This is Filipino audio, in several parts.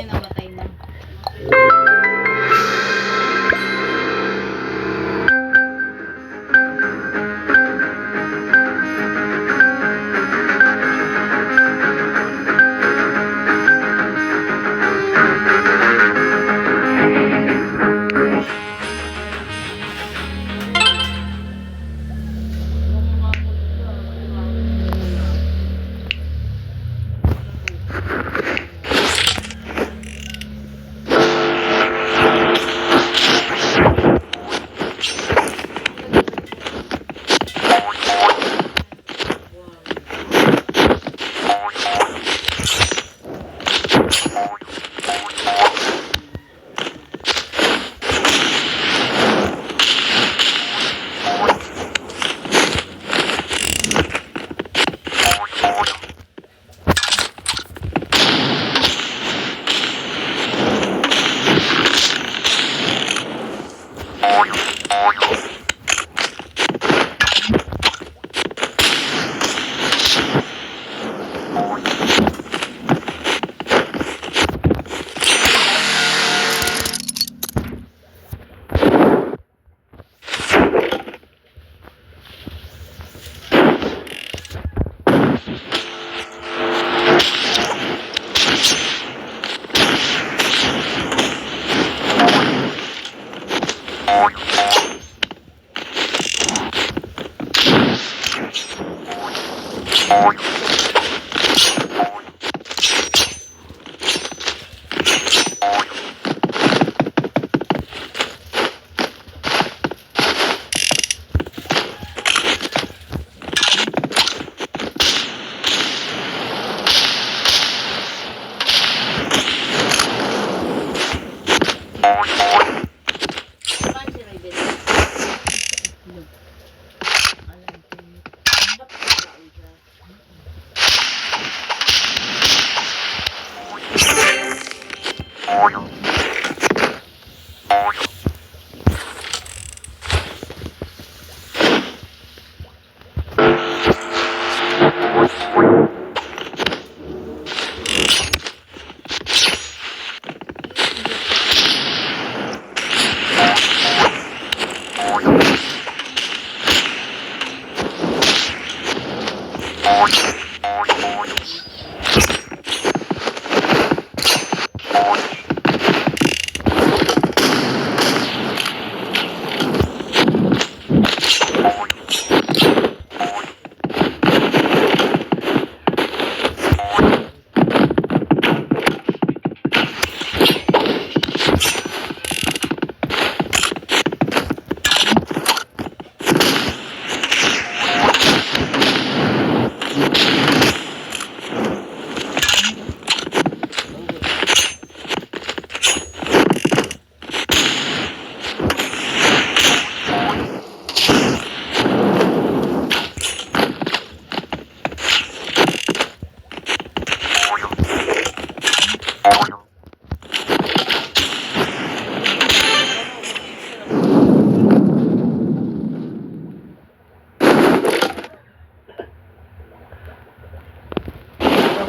niya namatay na.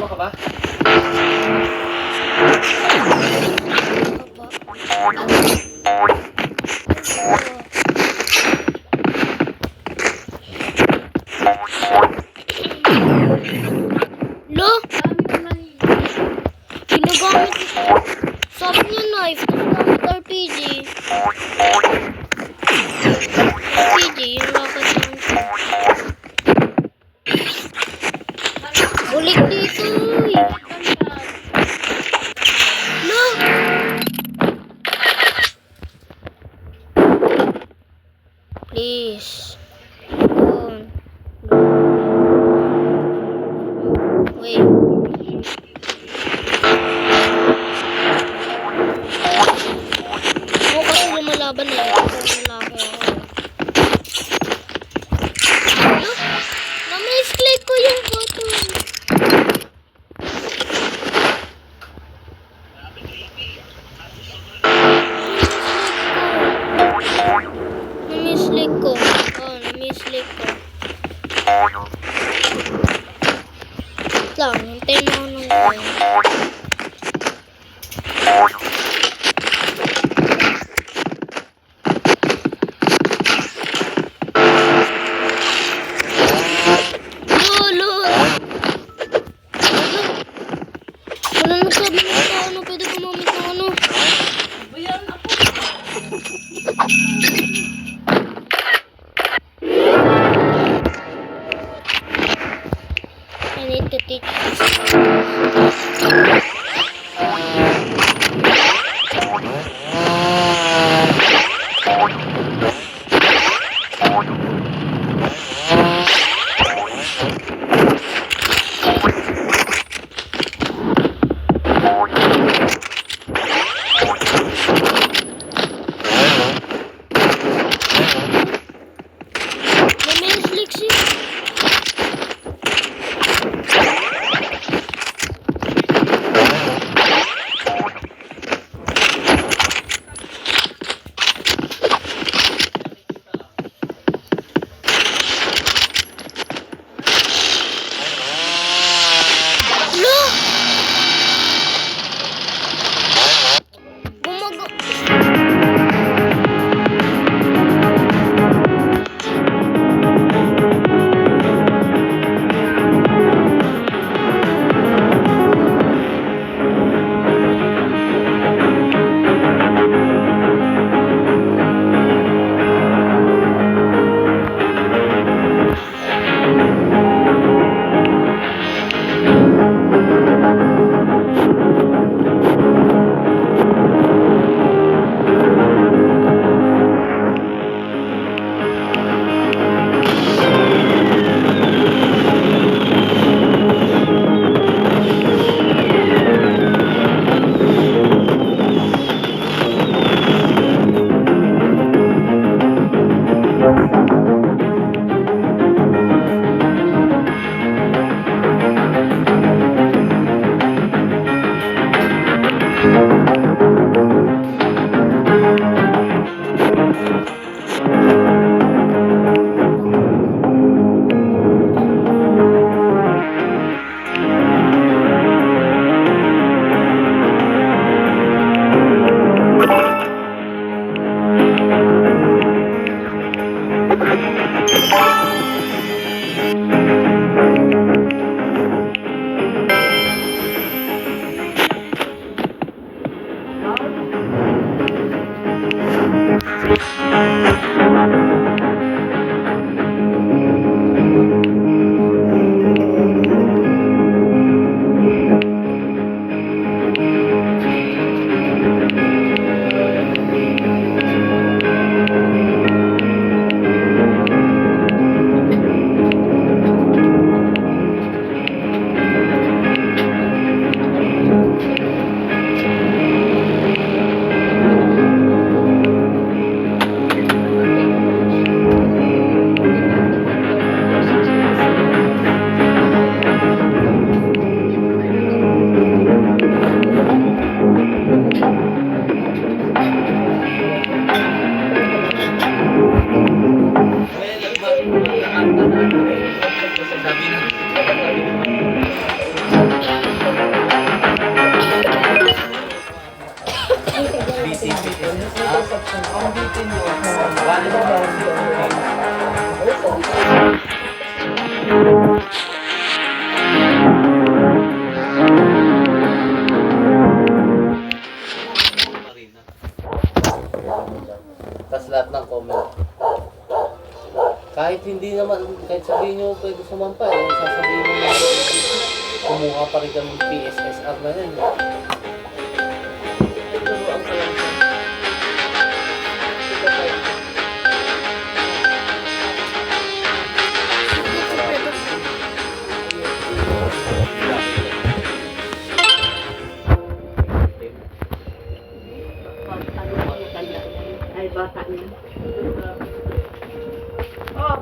Ka ba? Lo? Ginagamit ito. Sabi niya knife, ginagamit RPG. RPG, yung rocket launcher. Bulik dito, uy. Lo? Please. Doon. Wait. Ako kasi lumalaban eh. Kasi lalaki ako. Ano? Na-misclick ko yung button. Na-misclick ko. Oh, na-misclick ko. Wait lang, hintayin mo ako ng coin. Lolo! Wala nagsabi ng tao na pwede gumamit ng ano. Bayan ako. I need to teach. May Lexi. Lo! Bumaga. Tapos lahat ng comment. Kahit hindi naman, kahit sabihin nyo pwede sumampa, sasabihin nyo na kumuha pa rin kami PSSR na yan. Turuan ko lang siya. Ay, bata niya. Oh!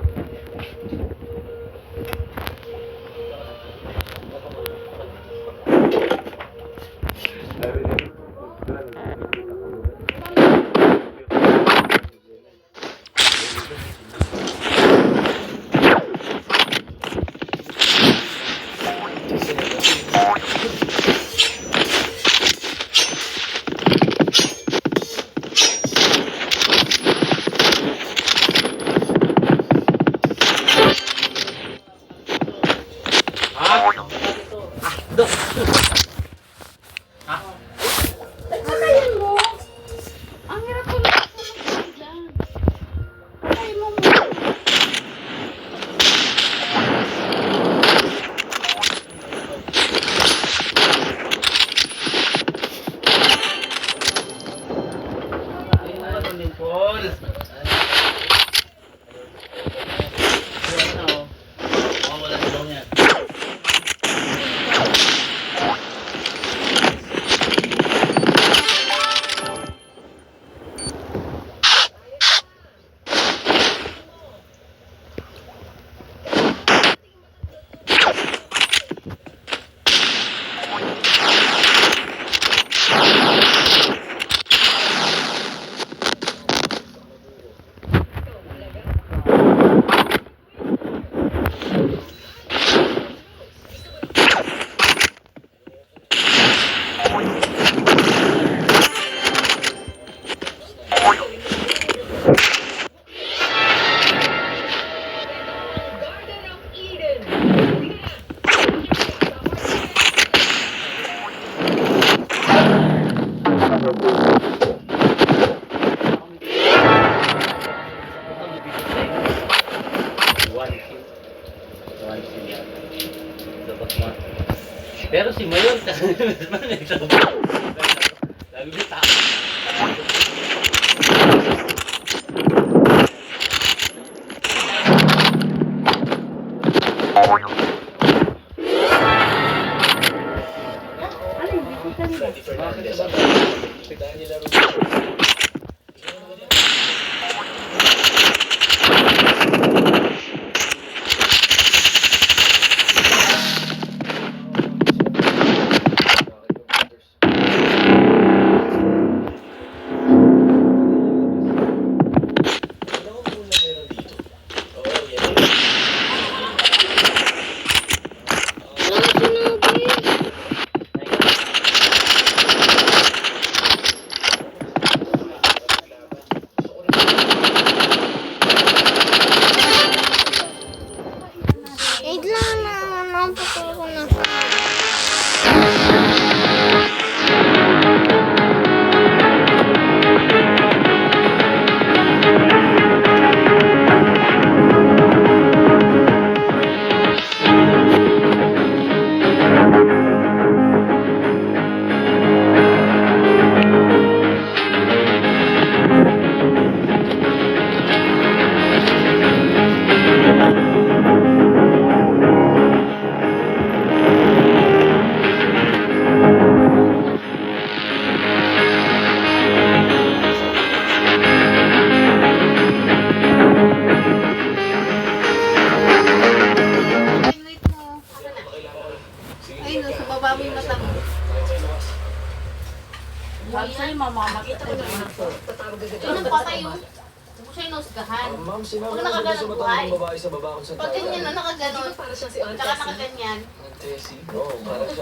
Pero si Mayor, lagi may tao. Ano yung bisita nila? Bakit ba? Wala sinabi. Wait lang na. Napapal ko na. Wait mo. Ayun, sa baba mo yung mata mo. Sabi sa'yo, mama, makita ko na yun. Yun ang patay yun. Huwag mo siya inusgahan. Ma'am, sinabi Huwag ko sa nakaganon matandang buhay. babae sa baba kung saan Pag tayo. ganyan na nakaganon, tsaka nakaganyan, Tessie? Oo, parang siya.